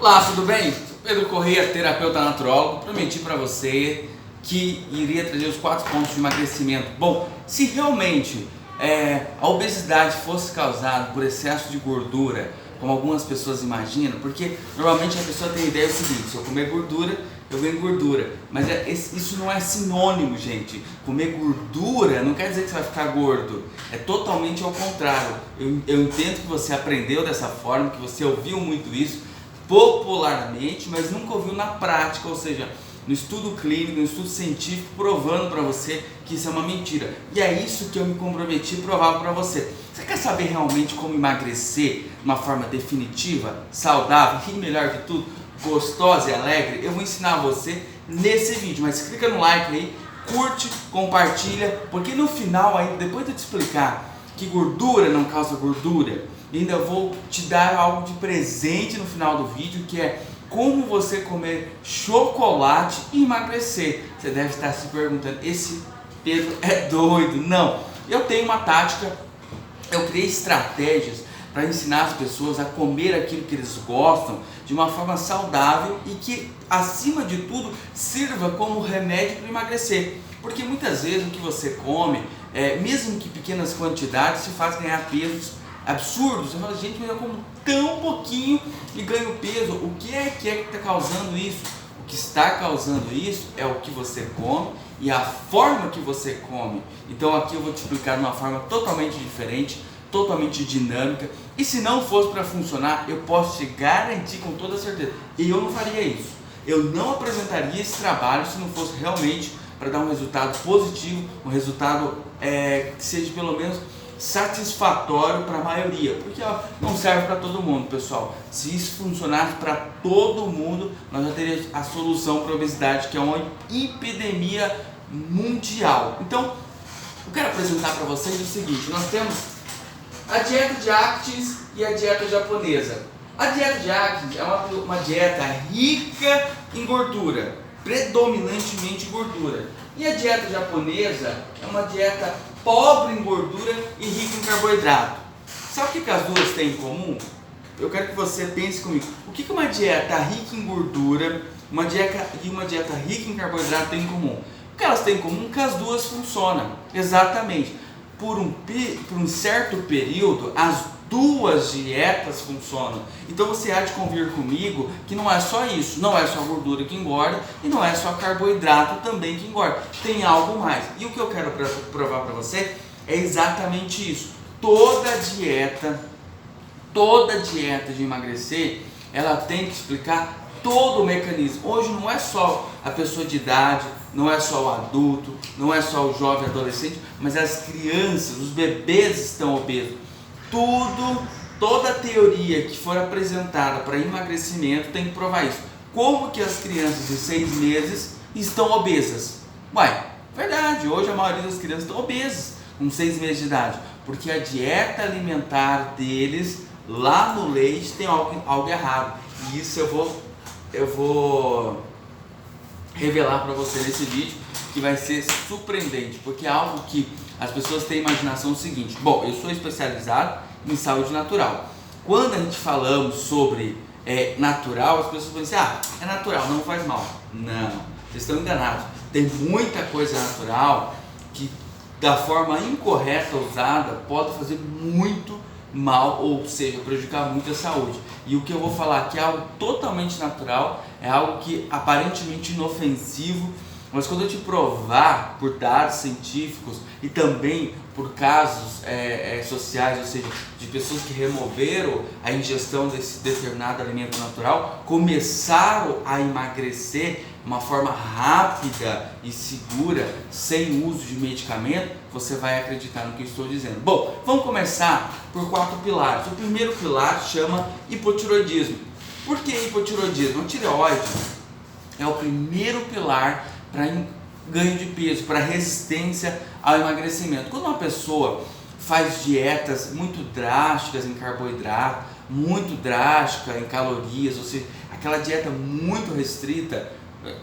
Olá, tudo bem? Sou Pedro Corrêa, terapeuta naturólogo. Prometi para você que iria trazer os 4 pontos de emagrecimento. Bom, se realmente a obesidade fosse causada por excesso de gordura, como algumas pessoas imaginam, porque normalmente a pessoa tem a ideia do seguinte: se eu comer gordura, eu ganho gordura. Mas isso não é sinônimo, gente. Comer gordura não quer dizer que você vai ficar gordo. É totalmente ao contrário. Eu entendo que você aprendeu dessa forma, que você ouviu muito isso popularmente, mas nunca ouviu na prática, ou seja, no estudo clínico, no estudo científico, provando para você que isso é uma mentira. E é isso que eu me comprometi a provar para você. Você quer saber realmente como emagrecer de uma forma definitiva, saudável e, melhor de tudo, gostosa e alegre? Eu vou ensinar você nesse vídeo, mas clica no like aí, curte, compartilha, porque no final aí, depois de eu te explicar que gordura não causa gordura, ainda vou te dar algo de presente no final do vídeo, que é como você comer chocolate e emagrecer. Você deve estar se perguntando: esse Pedro é doido? Não, eu tenho uma tática, eu criei estratégias para ensinar as pessoas a comer aquilo que eles gostam de uma forma saudável e que, acima de tudo, sirva como remédio para emagrecer. Porque muitas vezes o que você come, mesmo que pequenas quantidades, se faz ganhar pesos absurdos. Você fala: gente, mas eu como tão pouquinho e ganho peso. O que está causando isso? O que está causando isso é o que você come e a forma que você come. Então aqui eu vou te explicar de uma forma totalmente diferente, totalmente dinâmica. E se não fosse para funcionar, eu posso te garantir com toda certeza, eu não faria isso. Eu não apresentaria esse trabalho se não fosse realmente para dar um resultado positivo, um resultado que seja pelo menos satisfatório para a maioria, porque não serve para todo mundo, pessoal. Se isso funcionasse para todo mundo, nós já teríamos a solução para a obesidade, que é uma epidemia mundial. Então, eu quero apresentar para vocês o seguinte: nós temos a dieta de Atkins e a dieta japonesa. A dieta de Atkins é uma dieta rica em gordura, predominantemente gordura. E a dieta japonesa é uma dieta pobre em gordura e rica em carboidrato. Sabe o que as duas têm em comum? Eu quero que você pense comigo. O que uma dieta rica em gordura e uma dieta rica em carboidrato têm em comum? O que elas têm em comum é que as duas funcionam. Exatamente. Por um certo período, as duas dietas funcionam. Então você há de convir comigo que não é só isso, não é só gordura que engorda e não é só carboidrato também que engorda, tem algo mais. E o que eu quero provar para você é exatamente isso. Toda dieta de emagrecer, ela tem que explicar todo o mecanismo. Hoje não é só a pessoa de idade, não é só o adulto, não é só o jovem adolescente, mas as crianças, os bebês estão obesos. Toda a teoria que for apresentada para emagrecimento tem que provar isso. Como que as crianças de 6 meses estão obesas? Uai, verdade, hoje a maioria das crianças estão obesas com 6 meses de idade, porque a dieta alimentar deles lá no leite tem algo errado. E isso eu vou revelar para você nesse vídeo, que vai ser surpreendente, porque é algo que as pessoas têm imaginação seguinte. Bom, eu sou especializado em saúde natural. Quando a gente falamos sobre natural, as pessoas vão dizer: é natural, não faz mal. Não, vocês estão enganados. Tem muita coisa natural que, da forma incorreta usada, pode fazer muito mal, ou seja, prejudicar muito a saúde. E o que eu vou falar aqui é algo totalmente natural, é algo que aparentemente inofensivo, mas quando eu te provar por dados científicos e também por casos sociais, ou seja, de pessoas que removeram a ingestão desse determinado alimento natural, começaram a emagrecer de uma forma rápida e segura, sem uso de medicamento, você vai acreditar no que eu estou dizendo. Bom, vamos começar por 4 pilares. O primeiro pilar chama hipotiroidismo. Por que hipotiroidismo? A tireoide é o primeiro pilar para ganho de peso, para resistência ao emagrecimento. Quando uma pessoa faz dietas muito drásticas em carboidrato, muito drástica em calorias, ou seja, aquela dieta muito restrita,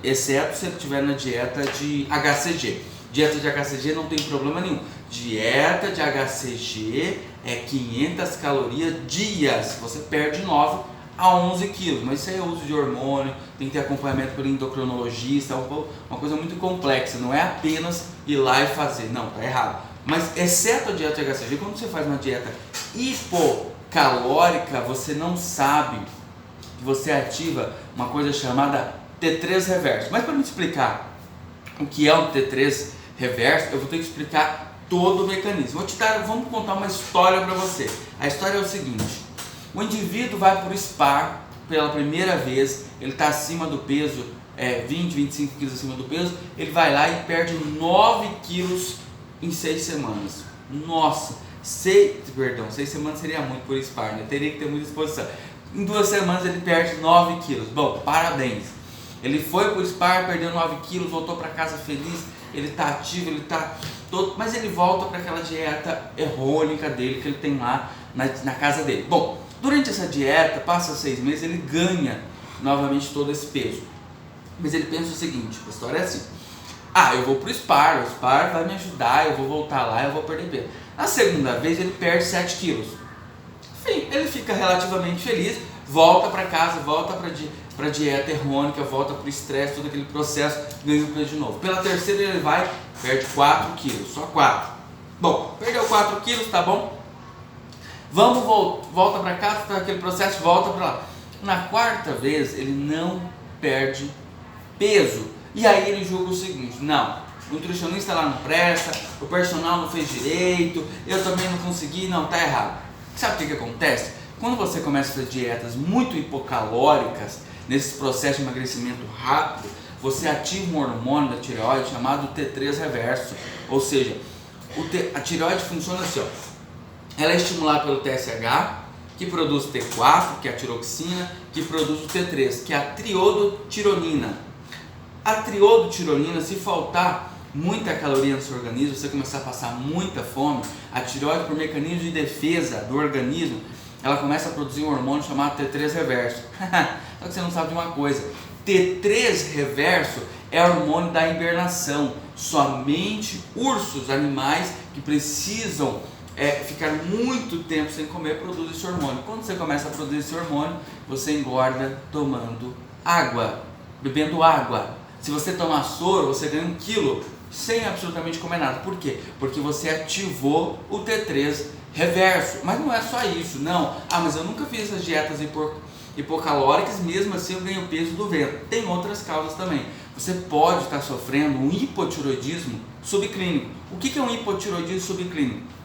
exceto se ele estiver na dieta de HCG. Dieta de HCG não tem problema nenhum. Dieta de HCG é 500 calorias dias, você perde 9 a 11 quilos, mas isso aí é uso de hormônio, tem que ter acompanhamento pelo endocrinologista, é uma coisa muito complexa, não é apenas ir lá e fazer, não, tá errado. Mas exceto a dieta de HCG, quando você faz uma dieta hipocalórica, você não sabe que você ativa uma coisa chamada T3 reverso. Mas para me explicar o que é o T3 reverso, eu vou ter que explicar todo o mecanismo. Vamos contar uma história para você. A história é o seguinte: o indivíduo vai para o SPAR pela primeira vez, ele está acima do peso, 20, 25 quilos acima do peso, ele vai lá e perde 9 quilos em 6 semanas. Nossa, 6 semanas seria muito por SPAR, né? Teria que ter muita exposição. Em 2 semanas ele perde 9 quilos. Bom, parabéns. Ele foi para o SPAR, perdeu 9 quilos, voltou para casa feliz, ele está ativo, ele está todo, mas ele volta para aquela dieta errônica dele que ele tem lá na casa dele. Bom, durante essa dieta, passa 6 meses, ele ganha novamente todo esse peso. Mas ele pensa o seguinte, a história é assim: eu vou pro SPAR, o SPAR vai me ajudar, eu vou voltar lá, eu vou perder peso. Na segunda vez ele perde 7 quilos. Enfim, ele fica relativamente feliz, volta para casa, volta para dieta errônica, volta para o estresse, todo aquele processo, ganha peso de novo. Pela terceira ele vai, perde 4 quilos, só 4. Bom, perdeu 4 quilos, tá bom? Volta para casa, tá aquele processo, volta para lá. Na quarta vez ele não perde peso. E aí ele julga o seguinte: não, o nutricionista lá não presta, o personal não fez direito, eu também não consegui, não, tá errado. Sabe o que acontece? Quando você começa a fazer dietas muito hipocalóricas, nesse processo de emagrecimento rápido, você ativa um hormônio da tireoide chamado T3 reverso. Ou seja, a tireoide funciona assim, ó. Ela é estimulada pelo TSH, que produz o T4, que é a tiroxina, que produz o T3, que é a triodotironina. A triodotironina, se faltar muita caloria no seu organismo, você começar a passar muita fome, a tireoide, por mecanismo de defesa do organismo, ela começa a produzir um hormônio chamado T3 reverso. Só que você não sabe de uma coisa: T3 reverso é hormônio da hibernação. Somente ursos, animais que precisam ficar muito tempo sem comer, produzem esse hormônio. Quando você começa a produzir esse hormônio, você engorda tomando água, bebendo água. Se você tomar soro, você ganha 1 quilo sem absolutamente comer nada. Por quê? Porque você ativou o T3 reverso. Mas não é só isso, não. Mas eu nunca fiz essas dietas hipocalóricas, mesmo assim eu ganho peso do vento. Tem outras causas também. Você pode estar sofrendo um hipotiroidismo subclínico. O que é um hipotiroidismo subclínico?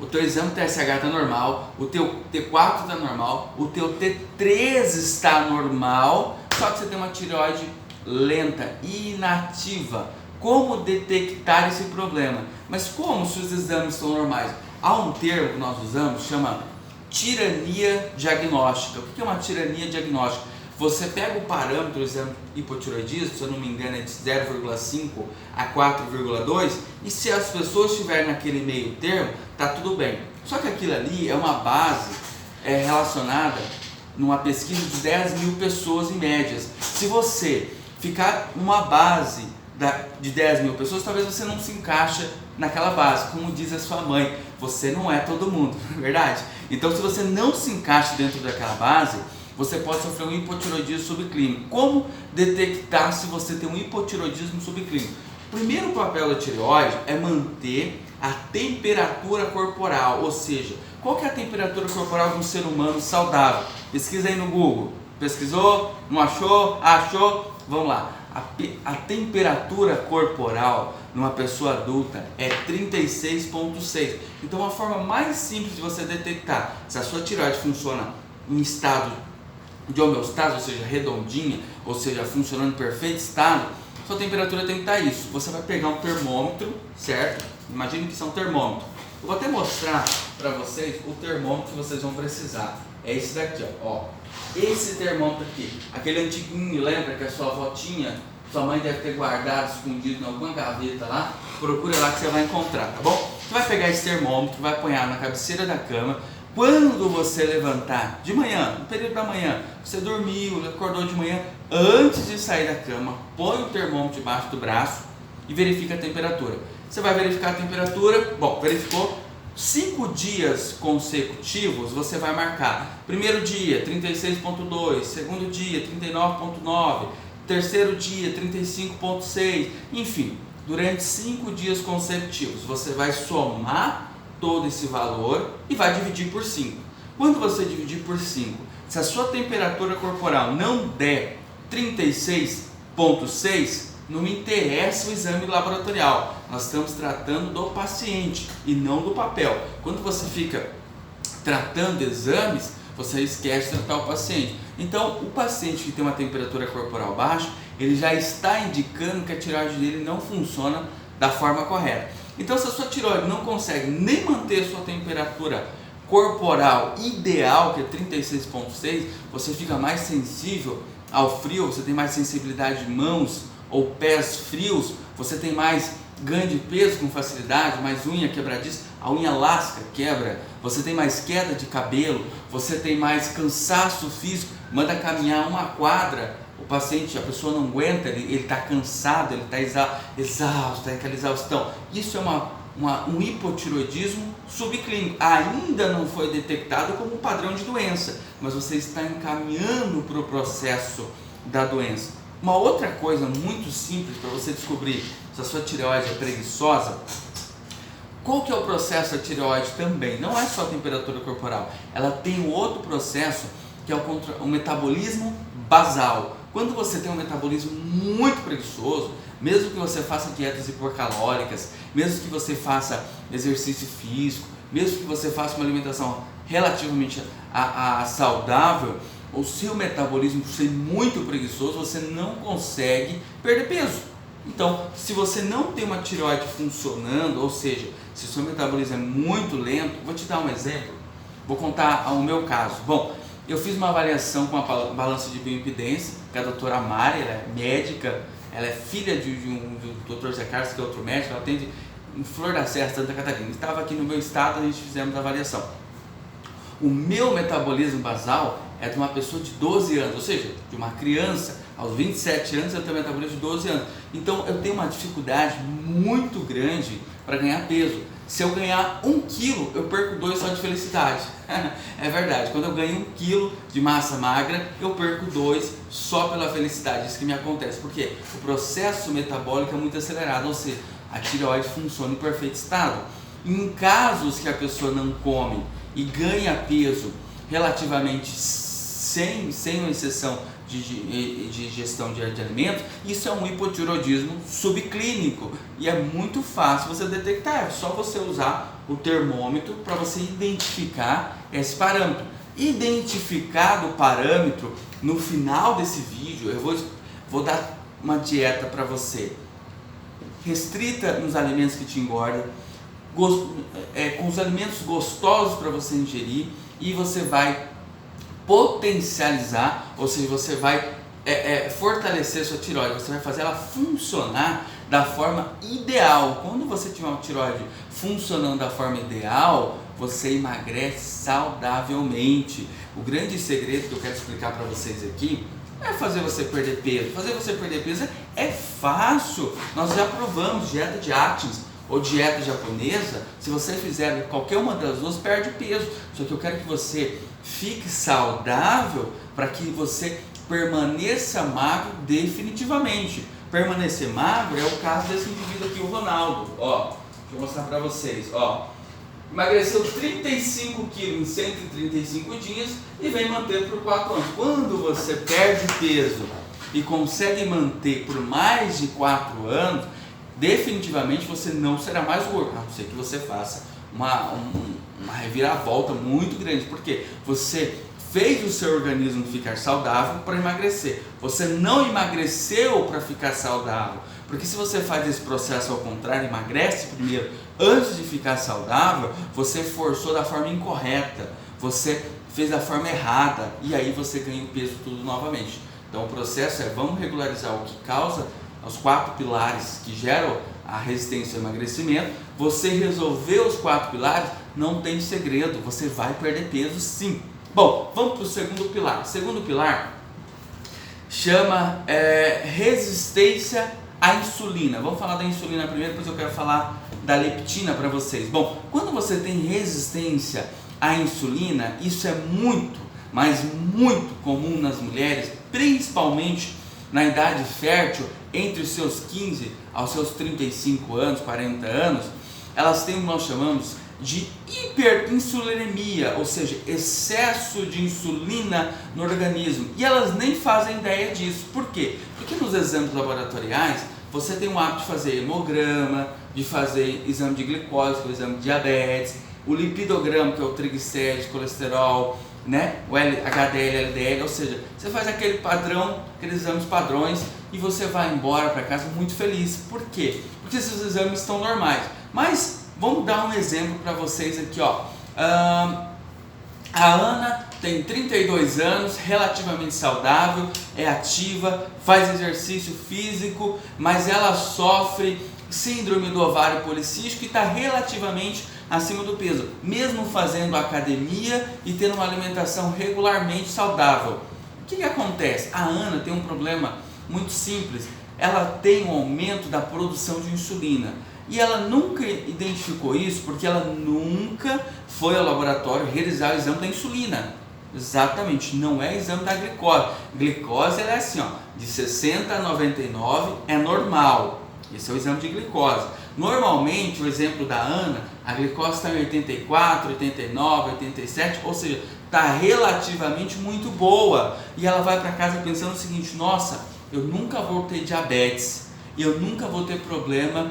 O teu exame TSH está normal, o teu T4 está normal, o teu T3 está normal, só que você tem uma tireoide lenta e inativa. Como detectar esse problema? Mas como se os exames são normais? Há um termo que nós usamos, chama tirania diagnóstica. O que é uma tirania diagnóstica? Você pega o parâmetro do exame hipotiroidismo, se eu não me engano é de 0,5 a 4,2, e se as pessoas estiverem naquele meio termo, tá tudo bem. Só que aquilo ali é uma base relacionada numa pesquisa de 10 mil pessoas em médias. Se você ficar numa base de 10 mil pessoas, talvez você não se encaixa naquela base, como diz a sua mãe, você não é todo mundo, não é verdade? Então se você não se encaixa dentro daquela base, você pode sofrer um hipotiroidismo subclínico. Como detectar se você tem um hipotiroidismo subclínico? O primeiro papel da tireoide é manter a temperatura corporal, ou seja, qual que é a temperatura corporal de um ser humano saudável? Pesquisa aí no Google. Pesquisou? Não achou? Achou? Vamos lá. A temperatura corporal numa pessoa adulta é 36,6. Então a forma mais simples de você detectar se a sua tireoide funciona em estado de homeostase, ou seja, redondinha, ou seja, funcionando em perfeito estado, sua temperatura tem que estar isso. Você vai pegar um termômetro, certo? Imagine que isso é um termômetro. Eu vou até mostrar para vocês o termômetro que vocês vão precisar. É esse daqui, ó. Esse termômetro aqui, aquele antiguinho, lembra que a sua avó tinha? Sua mãe deve ter guardado, escondido em alguma gaveta lá. Procura lá que você vai encontrar, tá bom? Você vai pegar esse termômetro, vai apoiar na cabeceira da cama. Quando você levantar de manhã, no período da manhã, você dormiu, acordou de manhã, antes de sair da cama, põe o termômetro debaixo do braço e verifica a temperatura. Você vai verificar a temperatura, bom, verificou, 5 dias consecutivos você vai marcar. Primeiro dia 36,2, segundo dia 39,9, terceiro dia 35,6, enfim, durante 5 dias consecutivos você vai somar todo esse valor e vai dividir por 5. Quando você dividir por 5, se a sua temperatura corporal não der 36,6, não me interessa o exame laboratorial, nós estamos tratando do paciente e não do papel. Quando você fica tratando exames, você esquece de tratar o paciente. Então, o paciente que tem uma temperatura corporal baixa, ele já está indicando que a tireoide dele não funciona da forma correta. Então, se a sua tireoide não consegue nem manter a sua temperatura corporal ideal, que é 36,6, você fica mais sensível ao frio, você tem mais sensibilidade de mãos ou pés frios, você tem mais ganho de peso com facilidade, mais unha quebradiça, a unha lasca quebra, você tem mais queda de cabelo, você tem mais cansaço físico, manda caminhar uma quadra, o paciente, a pessoa não aguenta, ele está cansado, ele está exausto, tem aquela exaustão. Isso é um hipotireoidismo subclínico, ainda não foi detectado como padrão de doença, mas você está encaminhando para o processo da doença. Uma outra coisa muito simples para você descobrir se a sua tireoide é preguiçosa, qual que é o processo da tireoide também? Não é só a temperatura corporal, ela tem um outro processo que é o metabolismo basal. Quando você tem um metabolismo muito preguiçoso, mesmo que você faça dietas hipercalóricas, mesmo que você faça exercício físico, mesmo que você faça uma alimentação relativamente saudável, o seu metabolismo, por ser muito preguiçoso, você não consegue perder peso. Então, se você não tem uma tireoide funcionando, ou seja, se o seu metabolismo é muito lento, vou te dar um exemplo, vou contar o meu caso. Bom, eu fiz uma avaliação com uma balança de bioimpedância, que a doutora Mari, ela é médica, ela é filha do Dr. Zé Carlos, que é outro médico, ela atende em Flor da Serra, Santa Catarina. Estava aqui no meu estado, a gente fizemos a avaliação. O meu metabolismo basal é de uma pessoa de 12 anos, ou seja, de uma criança, aos 27 anos eu tenho um metabolismo de 12 anos. Então eu tenho uma dificuldade muito grande para ganhar peso. Se eu ganhar 1 quilo, eu perco 2 só de felicidade. É verdade, quando eu ganho 1 quilo de massa magra, eu perco 2 só pela felicidade. Isso que me acontece, porque o processo metabólico é muito acelerado, ou seja, a tireoide funciona em perfeito estado. Em casos que a pessoa não come e ganha peso relativamente sem uma exceção de gestão de alimentos, isso é um hipotireoidismo subclínico e é muito fácil você detectar, é só você usar o termômetro para você identificar esse parâmetro. Identificado o parâmetro, no final desse vídeo eu vou dar uma dieta para você restrita nos alimentos que te engordam, com os alimentos gostosos para você ingerir, e você vai potencializar, ou seja, você vai fortalecer a sua tireoide, você vai fazer ela funcionar da forma ideal. Quando você tiver uma tireoide funcionando da forma ideal, você emagrece saudavelmente. O grande segredo que eu quero explicar para vocês aqui é fazer você perder peso. Fazer você perder peso é fácil, nós já provamos dieta de Atkins ou dieta japonesa. Se você fizer qualquer uma das duas, perde peso. Só que eu quero que você fique saudável para que você permaneça magro definitivamente. Permanecer magro é o caso desse indivíduo aqui, o Ronaldo. Ó, deixa eu mostrar para vocês. Ó, emagreceu 35 quilos em 135 dias e vem mantendo por 4 anos. Quando você perde peso e consegue manter por mais de 4 anos, definitivamente você não será mais gordo, a não ser que você faça uma reviravolta muito grande, porque você fez o seu organismo ficar saudável para emagrecer, você não emagreceu para ficar saudável, porque se você faz esse processo ao contrário, emagrece primeiro antes de ficar saudável, você forçou da forma incorreta, você fez da forma errada e aí você ganha o peso tudo novamente. Então o processo vamos regularizar o que causa os 4 pilares que geram a resistência ao emagrecimento. Você resolveu os 4 pilares, não tem segredo, você vai perder peso sim. Bom, vamos para o segundo pilar. O segundo pilar chama resistência à insulina. Vamos falar da insulina primeiro, depois eu quero falar da leptina para vocês. Bom, quando você tem resistência à insulina, isso é muito, mas muito comum nas mulheres, principalmente na idade fértil, entre os seus 15 aos seus 35 anos, 40 anos, elas têm o que nós chamamos de hiperinsulinemia, ou seja, excesso de insulina no organismo, e elas nem fazem ideia disso. Por quê? Porque nos exames laboratoriais você tem o hábito de fazer hemograma, de fazer exame de glicose, que é o exame de diabetes, o lipidograma, que é o triglicérides, colesterol, né? O HDL, LDL, ou seja, você faz aquele padrão, aqueles exames padrões, e você vai embora para casa muito feliz. Por quê? Porque esses exames estão normais. Mas vamos dar um exemplo para vocês aqui, ó. A Ana tem 32 anos, relativamente saudável, é ativa, faz exercício físico, mas ela sofre síndrome do ovário policístico e está relativamente acima do peso, mesmo fazendo academia e tendo uma alimentação regularmente saudável. O que acontece? A Ana tem um problema muito simples, ela tem um aumento da produção de insulina. E ela nunca identificou isso porque ela nunca foi ao laboratório realizar o exame da insulina. Exatamente, não é exame da glicose. Glicose ela é assim, ó, de 60 a 99 é normal. Esse é o exame de glicose. Normalmente, o exemplo da Ana, a glicose está em 84, 89, 87, ou seja, está relativamente muito boa. E ela vai para casa pensando o seguinte: nossa, eu nunca vou ter diabetes, eu nunca vou ter problema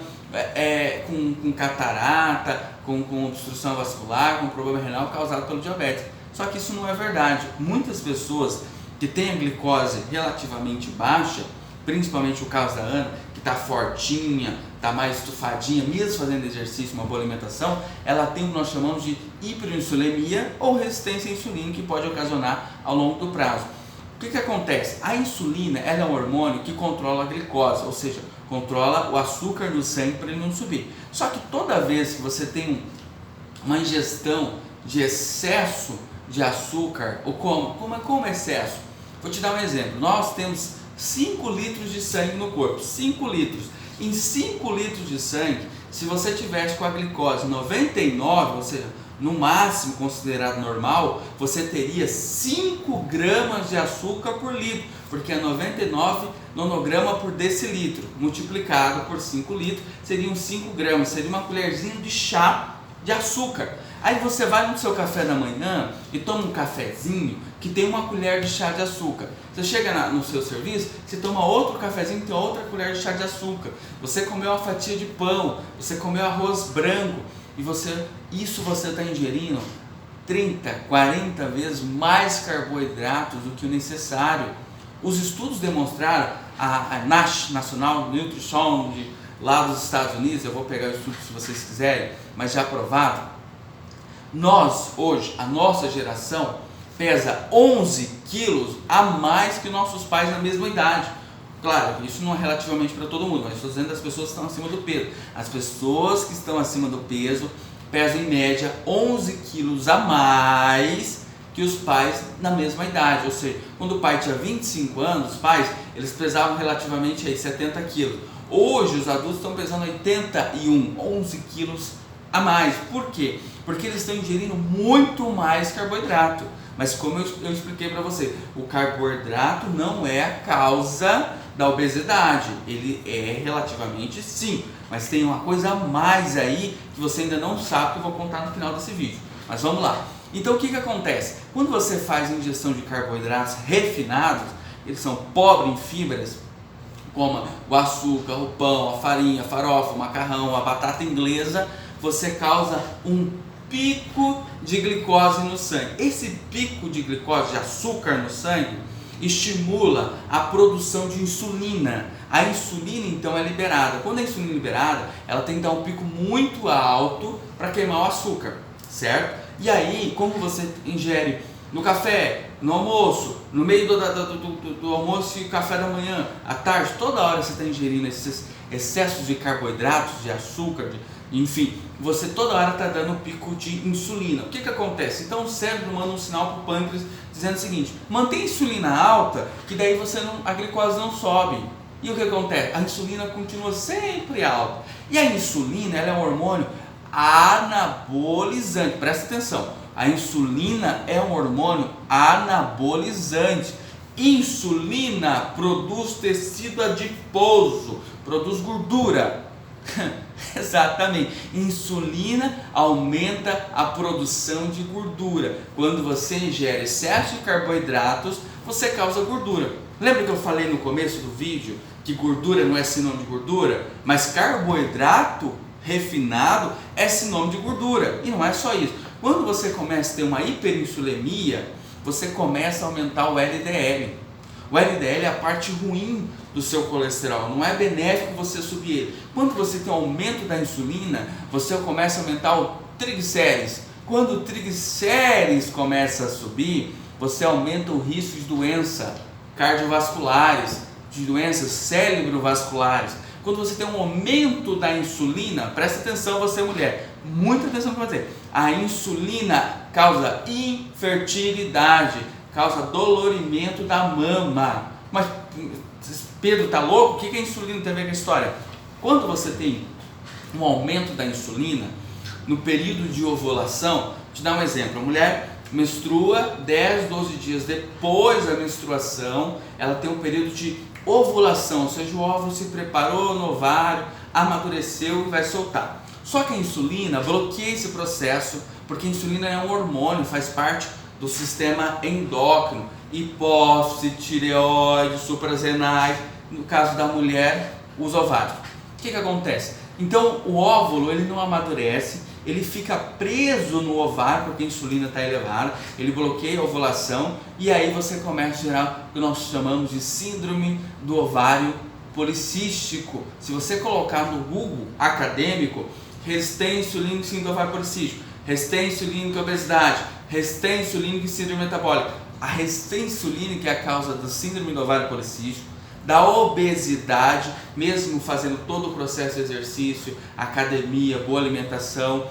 com catarata, com obstrução vascular, com problema renal causado pelo diabetes. Só que isso não é verdade. Muitas pessoas que têm a glicose relativamente baixa, principalmente o caso da Ana, que está fortinha, está mais estufadinha, mesmo fazendo exercício, uma boa alimentação, ela tem o que nós chamamos de hiperinsulinemia ou resistência à insulina, que pode ocasionar ao longo do prazo. O que acontece? A insulina ela é um hormônio que controla a glicose, ou seja, controla o açúcar no sangue para ele não subir. Só que toda vez que você tem uma ingestão de excesso de açúcar, ou como excesso? Vou te dar um exemplo. Nós temos 5 litros de sangue no corpo, 5 litros. Em 5 litros de sangue, se você tivesse com a glicose 99, ou seja, no máximo considerado normal, você teria 5 gramas de açúcar por litro, porque é 99 nanograma por decilitro, multiplicado por 5 litros, seriam 5 gramas, seria uma colherzinha de chá de açúcar. Aí você vai no seu café da manhã e toma um cafezinho que tem uma colher de chá de açúcar. Você chega no seu serviço, você toma outro cafezinho que tem outra colher de chá de açúcar. Você comeu uma fatia de pão, você comeu arroz branco e você está ingerindo 30, 40 vezes mais carboidratos do que o necessário. Os estudos demonstraram, a NASH, National Nutrition, lá dos Estados Unidos, eu vou pegar o estudo se vocês quiserem, mas já aprovado. Nós, hoje, a nossa geração pesa 11 quilos a mais que nossos pais na mesma idade. Claro, isso não é relativamente para todo mundo, mas estou dizendo das pessoas que estão acima do peso. As pessoas que estão acima do peso pesam em média 11 quilos a mais que os pais na mesma idade. Ou seja, quando o pai tinha 25 anos, os pais, eles pesavam relativamente aí 70 quilos. Hoje os adultos estão pesando 81, 11 quilos a mais. Por quê? Porque eles estão ingerindo muito mais carboidrato. Mas como eu expliquei para você, o carboidrato não é a causa da obesidade. Ele é relativamente sim, mas tem uma coisa a mais aí que você ainda não sabe, que eu vou contar no final desse vídeo. Mas vamos lá. Então o que acontece? Quando você faz ingestão de carboidratos refinados, eles são pobres em fibras, como o açúcar, o pão, a farinha, a farofa, o macarrão, a batata inglesa, você causa um pico de glicose no sangue. Esse pico de glicose, de açúcar no sangue, estimula a produção de insulina. A insulina então é liberada. Quando a insulina é liberada, ela tem que dar um pico muito alto para queimar o açúcar, certo? E aí, como você ingere no café, no almoço, no meio do almoço e café da manhã, à tarde, toda hora você está ingerindo esses excessos de carboidratos, de açúcar, enfim, você toda hora está dando um pico de insulina. O que acontece? Então o cérebro manda um sinal para o pâncreas dizendo o seguinte: mantém a insulina alta, que daí a glicose não sobe. E o que acontece? A insulina continua sempre alta. E a insulina, ela é um hormônio anabolizante. Presta atenção. A insulina é um hormônio anabolizante. Insulina produz tecido adiposo, produz gordura. Exatamente. Insulina aumenta a produção de gordura. Quando você ingere excesso de carboidratos, você causa gordura. Lembra que eu falei no começo do vídeo que gordura não é sinônimo de gordura, mas carboidrato refinado é sinônimo de gordura. E não é só isso. Quando você começa a ter uma hiperinsulemia, você começa a aumentar o LDL. O LDL é a parte ruim do seu colesterol, não é benéfico você subir ele. Quando você tem um aumento da insulina, você começa a aumentar o triglicérides. Quando o triglicérides começa a subir, você aumenta o risco de doenças cardiovasculares, de doenças cerebrovasculares. Quando você tem um aumento da insulina, presta atenção você mulher, muita atenção para você. A insulina causa infertilidade, causa dolorimento da mama. Mas Pedro tá louco? O que a insulina tem a ver com a história? Quando você tem um aumento da insulina no período de ovulação, vou te dar um exemplo, a mulher menstrua 10, 12 dias depois da menstruação, ela tem um período de ovulação, ou seja, o óvulo se preparou no ovário, amadureceu e vai soltar. Só que a insulina bloqueia esse processo, porque a insulina é um hormônio, faz parte do sistema endócrino, hipófise, tireoide, suprarrenais, no caso da mulher, os ovários. O que acontece? Então o óvulo ele não amadurece, ele fica preso no ovário porque a insulina está elevada, ele bloqueia a ovulação e aí você começa a gerar o que nós chamamos de síndrome do ovário policístico. Se você colocar no Google acadêmico, resistência insulínica e síndrome do ovário policístico, resistência insulínica e obesidade, resistência insulínica e síndrome metabólica. A resistência insulínica é a causa da síndrome do ovário policístico, da obesidade, mesmo fazendo todo o processo de exercício, academia, boa alimentação.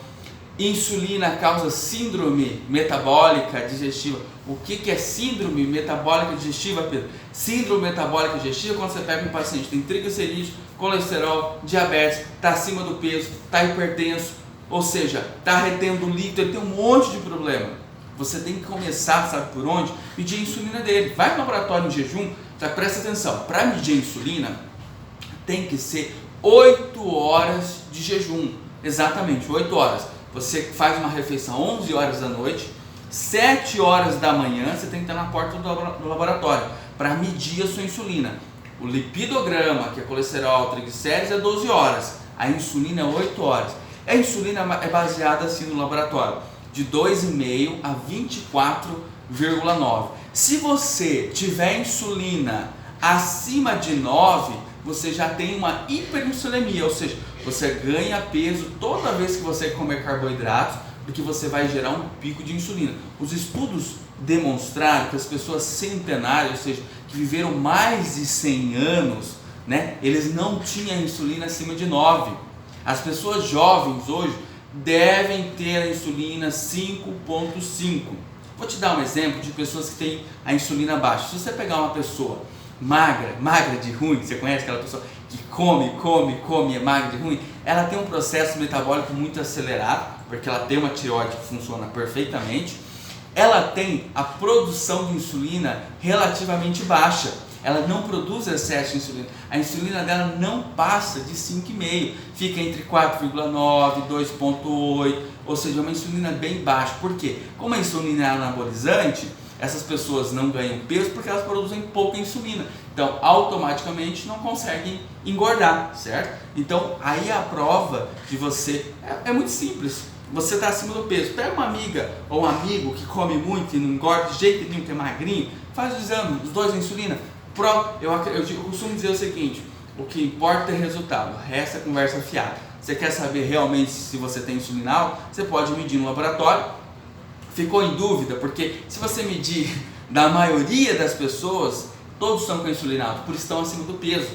Insulina causa síndrome metabólica digestiva. O que é síndrome metabólica digestiva, Pedro? Síndrome metabólica digestiva é quando você pega um paciente que tem triglicerídeos, colesterol, diabetes, está acima do peso, está hipertenso, ou seja, está retendo líquido, ele tem um monte de problema. Você tem que começar, sabe por onde? Medir a insulina dele. Vai no laboratório em jejum, tá? Presta atenção, para medir a insulina tem que ser 8 horas de jejum, exatamente 8 horas. Você faz uma refeição 11 horas da noite, 7 horas da manhã você tem que estar na porta do laboratório para medir a sua insulina. O lipidograma, que é colesterol, triglicérides, é 12 horas, a insulina é 8 horas. A insulina é baseada assim no laboratório, de 2,5 a 24,9. Se você tiver insulina acima de 9, você já tem uma hiperinsulemia, ou seja, você ganha peso toda vez que você comer carboidratos, porque você vai gerar um pico de insulina. Os estudos demonstraram que as pessoas centenárias, ou seja, que viveram mais de 100 anos, né, eles não tinham insulina acima de 9. As pessoas jovens hoje devem ter a insulina 5,5. Vou te dar um exemplo de pessoas que têm a insulina baixa. Se você pegar uma pessoa magra de ruim, você conhece aquela pessoa que come, é magra de ruim, ela tem um processo metabólico muito acelerado, porque ela tem uma tireoide que funciona perfeitamente, ela tem a produção de insulina relativamente baixa, ela não produz excesso de insulina, a insulina dela não passa de 5,5, fica entre 4,9, 2,8, ou seja, é uma insulina bem baixa. Por quê? Como a insulina é anabolizante, essas pessoas não ganham peso porque elas produzem pouca insulina, então automaticamente não conseguem engordar, certo? Então aí a prova de você é muito simples. Você está acima do peso, pega uma amiga ou um amigo que come muito e não engorda de jeito nenhum, que é magrinho, faz o exame, os dois a insulina. Eu costumo dizer o seguinte: o que importa é resultado, o resto é conversa fiada. Você quer saber realmente se você tem insulina alta? Você pode medir no laboratório. Ficou em dúvida? Porque se você medir da maioria das pessoas, todos estão com insulina alta, por isso estão acima do peso,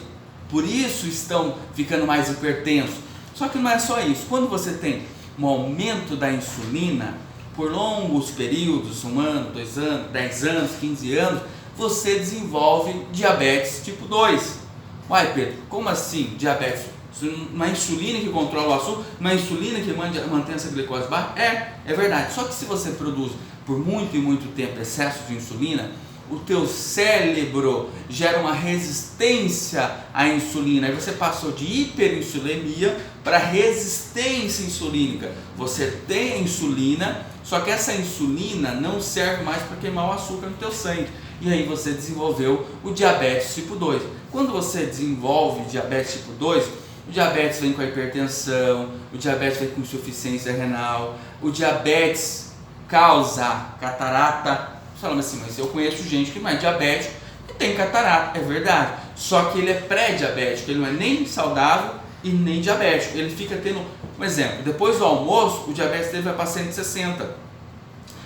por isso estão ficando mais hipertensos. Só que não é só isso. Quando você tem um aumento da insulina por longos períodos, 1 ano, 2 anos, 10 anos, 15 anos, você desenvolve diabetes tipo 2. Uai, Pedro, como assim diabetes? Não é a insulina que controla o açúcar? Não é a insulina que mantém essa glicose baixa? É verdade. Só que se você produz por muito e muito tempo excesso de insulina, o teu cérebro gera uma resistência à insulina. Aí você passou de hiperinsulinemia para resistência insulínica. Você tem a insulina, só que essa insulina não serve mais para queimar o açúcar no teu sangue. E aí você desenvolveu o diabetes tipo 2. Quando você desenvolve diabetes tipo 2, o diabetes vem com a hipertensão, o diabetes vem com insuficiência renal, o diabetes causa catarata. Você fala assim, mas eu conheço gente que não é diabético e tem catarata, é verdade. Só que ele é pré-diabético, ele não é nem saudável e nem diabético. Ele fica tendo, um exemplo, depois do almoço, o diabetes dele vai para 160.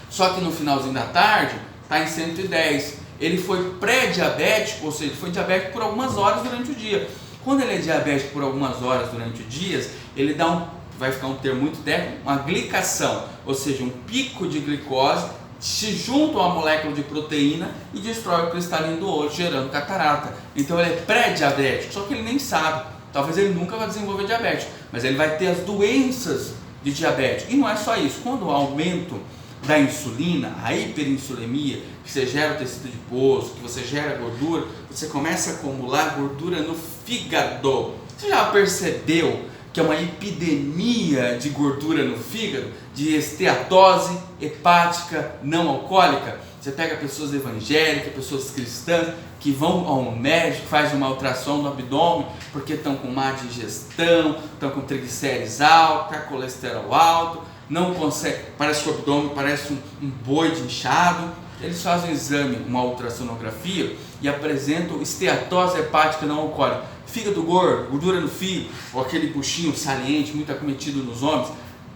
Só que no finalzinho da tarde, está em 110. Ele foi pré-diabético, ou seja, foi diabético por algumas horas durante o dia. Quando ele é diabético por algumas horas durante o dia, ele dá vai ficar um termo muito técnico, uma glicação, ou seja, um pico de glicose, se junta a uma molécula de proteína e destrói o cristalino do olho, gerando catarata. Então ele é pré-diabético, só que ele nem sabe. Talvez ele nunca vai desenvolver diabetes, mas ele vai ter as doenças de diabetes. E não é só isso, quando o aumento da insulina, a hiperinsulinemia, que você gera o tecido adiposo, que você gera gordura, você começa a acumular gordura no fígado. Você já percebeu que é uma epidemia de gordura no fígado, de esteatose hepática não alcoólica? Você pega pessoas evangélicas, pessoas cristãs que vão ao médico, faz uma ultrassom no abdômen porque estão com má digestão, estão com triglicérides altos, com colesterol alto, não consegue, parece que o abdômen parece um boi de inchado. Eles fazem um exame, uma ultrassonografia, e apresentam esteatose hepática não alcoólica, fígado gordo, gordura no fígado, ou aquele buchinho saliente muito acometido nos homens.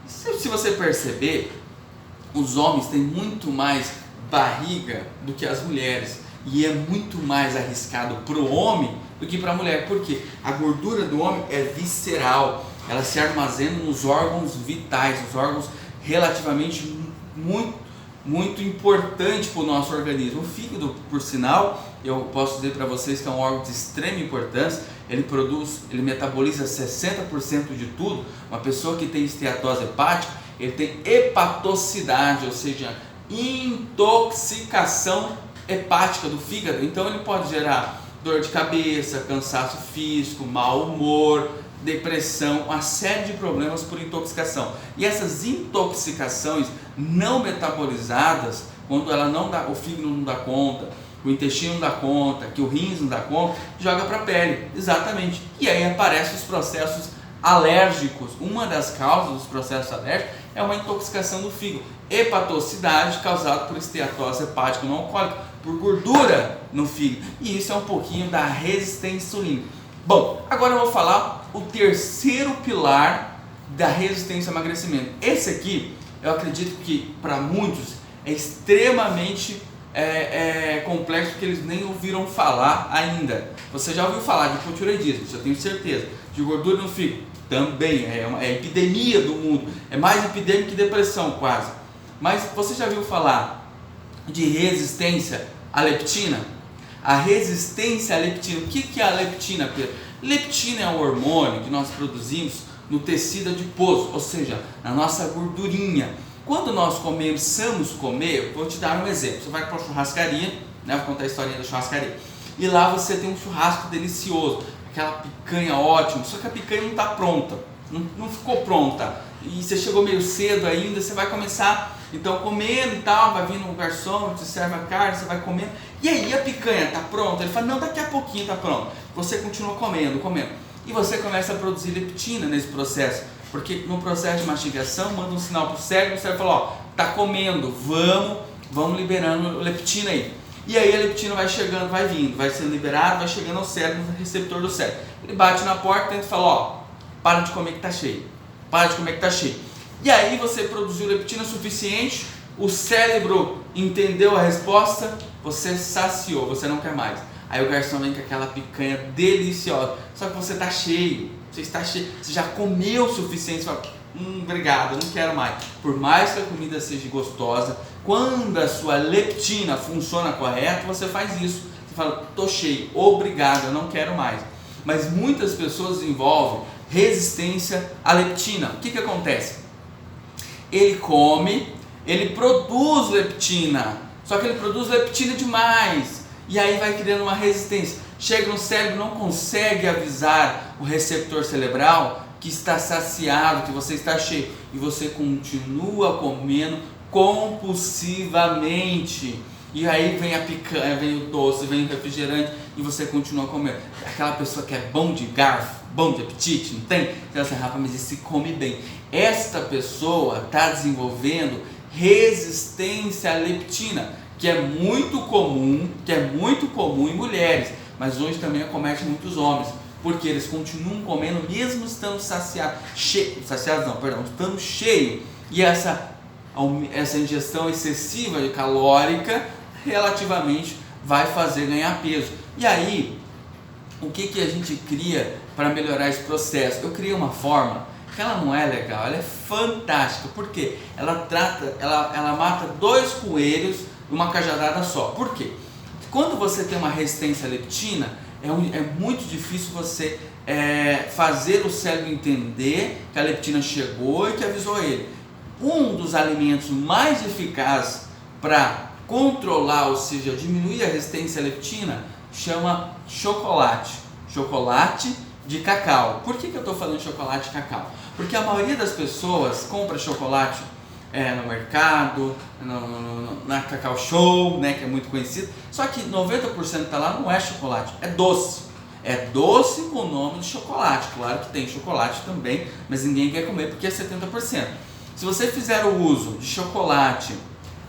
Se você perceber, os homens têm muito mais barriga do que as mulheres, e é muito mais arriscado para o homem do que para a mulher, porque a gordura do homem é visceral, ela se armazena nos órgãos vitais, os órgãos relativamente muito importante para o nosso organismo. O fígado, por sinal, eu posso dizer para vocês que é um órgão de extrema importância. Ele metaboliza 60% de tudo. Uma pessoa que tem esteatose hepática, ele tem hepatocidade, ou seja, intoxicação hepática do fígado. Então ele pode gerar dor de cabeça, cansaço físico, mau humor, depressão, uma série de problemas por intoxicação. E essas intoxicações não metabolizadas, quando ela não dá, o fígado não dá conta, o intestino não dá conta, que o rins não dá conta, joga para a pele, exatamente. E aí aparecem os processos alérgicos. Uma das causas dos processos alérgicos é uma intoxicação do fígado, hepatocidade causada por esteatose hepática não alcoólica, por gordura no fígado. E isso é um pouquinho da resistência insulínica. Bom, agora eu vou falar o terceiro pilar da resistência ao emagrecimento. Esse aqui, eu acredito que para muitos é extremamente complexo, porque eles nem ouviram falar ainda. Você já ouviu falar de hipotireoidismo, isso eu tenho certeza. De gordura no fígado, também é uma epidemia do mundo, é mais epidêmico que depressão quase. Mas você já ouviu falar de resistência à leptina? A resistência à leptina, o que é a leptina, Pedro? Leptina é um hormônio que nós produzimos no tecido adiposo, ou seja, na nossa gordurinha. Quando nós começamos a comer, vou te dar um exemplo. Você vai para uma churrascaria, né? Vou contar a historinha da churrascaria. E lá você tem um churrasco delicioso, aquela picanha ótima, só que a picanha não está pronta, não ficou pronta. E você chegou meio cedo ainda, você vai começar, então, comendo e tal, vai vindo um garçom, te serve a carne, você vai comendo. E aí a picanha está pronta? Ele fala, não, daqui a pouquinho está pronto. Você continua comendo. E você começa a produzir leptina nesse processo. Porque no processo de mastigação, manda um sinal para o cérebro fala, ó, tá comendo, vamos liberando leptina aí. E aí a leptina vai chegando, vai vindo, vai sendo liberado, vai chegando ao cérebro, no receptor do cérebro. Ele bate na porta e fala, ó, para de comer que tá cheio, para de comer que tá cheio. E aí você produziu leptina suficiente, o cérebro entendeu a resposta, você saciou, você não quer mais. Aí o garçom vem com aquela picanha deliciosa, só que você está cheio, você já comeu o suficiente, você fala, obrigado, não quero mais. Por mais que a comida seja gostosa, quando a sua leptina funciona correto, você faz isso. Você fala, tô cheio, obrigado, eu não quero mais. mas muitas pessoas desenvolvem resistência à leptina. O que acontece? Ele come, ele produz leptina, só que ele produz leptina demais, e aí vai criando uma resistência. Chega no cérebro, não consegue avisar o receptor cerebral que está saciado, que você está cheio, e você continua comendo compulsivamente. E aí vem a picanha, vem o doce, vem o refrigerante e você continua comendo. Aquela pessoa que é bom de garfo, bom de apetite, não tem? Então assim, rapaz, mas esse come bem. Esta pessoa está desenvolvendo resistência à leptina, que é muito comum em mulheres, mas hoje também acomete muitos homens, porque eles continuam comendo mesmo estando estando cheio. E essa ingestão excessiva de calórica relativamente vai fazer ganhar peso. E aí, o que a gente cria para melhorar esse processo? Eu criei uma forma que ela não é legal, ela é fantástica, porque ela mata 2 coelhos numa cajadada só. Por quê? Quando você tem uma resistência à leptina, é muito difícil você fazer o cérebro entender que a leptina chegou e que avisou ele. Um dos alimentos mais eficazes para controlar, ou seja, diminuir a resistência à leptina, chama chocolate. Chocolate de cacau. Por que eu estou falando de chocolate de cacau? Porque a maioria das pessoas compra chocolate no mercado, na Cacau Show, né, que é muito conhecido, só que 90% tá lá não é chocolate, é doce. É doce com o nome de chocolate. Claro que tem chocolate também, mas ninguém quer comer porque é 70%. Se você fizer o uso de chocolate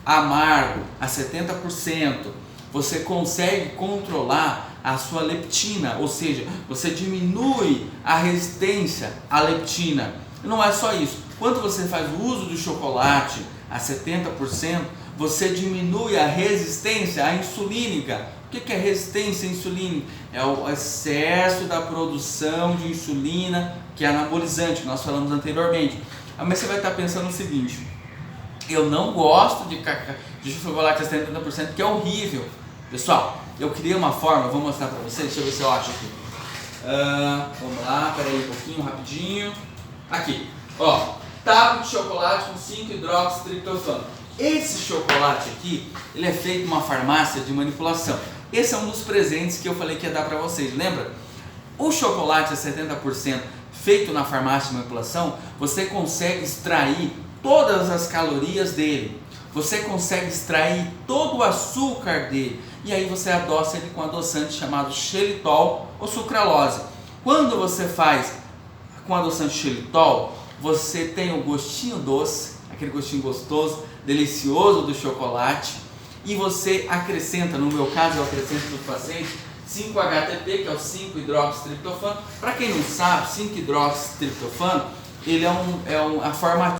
amargo a 70%, você consegue controlar a sua leptina, ou seja, você diminui a resistência à leptina. Não é só isso. Quando você faz o uso do chocolate a 70%, você diminui a resistência à insulínica. O que é resistência insulínica? É o excesso da produção de insulina, que é anabolizante, que nós falamos anteriormente. Mas você vai estar pensando o seguinte: eu não gosto de chocolate a 70%, que é horrível. Pessoal, eu criei uma forma, vou mostrar para vocês, deixa eu ver se eu acho aqui. Vamos lá, peraí um pouquinho, rapidinho. Aqui, ó, tábua de chocolate com 5-hidroxitriptofano. Esse chocolate aqui, ele é feito numa farmácia de manipulação. Esse é um dos presentes que eu falei que ia dar para vocês, lembra? O chocolate a 70% feito na farmácia de manipulação, você consegue extrair todas as calorias dele. Você consegue extrair todo o açúcar dele. E aí você adoça ele com adoçante chamado xilitol ou sucralose. Quando você faz com adoçante xilitol, você tem o gostinho doce, aquele gostinho gostoso, delicioso do chocolate, e você acrescenta, no meu caso eu acrescento para o paciente 5-HTP, que é o 5-hidroxitriptofano. Para quem não sabe, 5-hidroxitriptofano, ele é a forma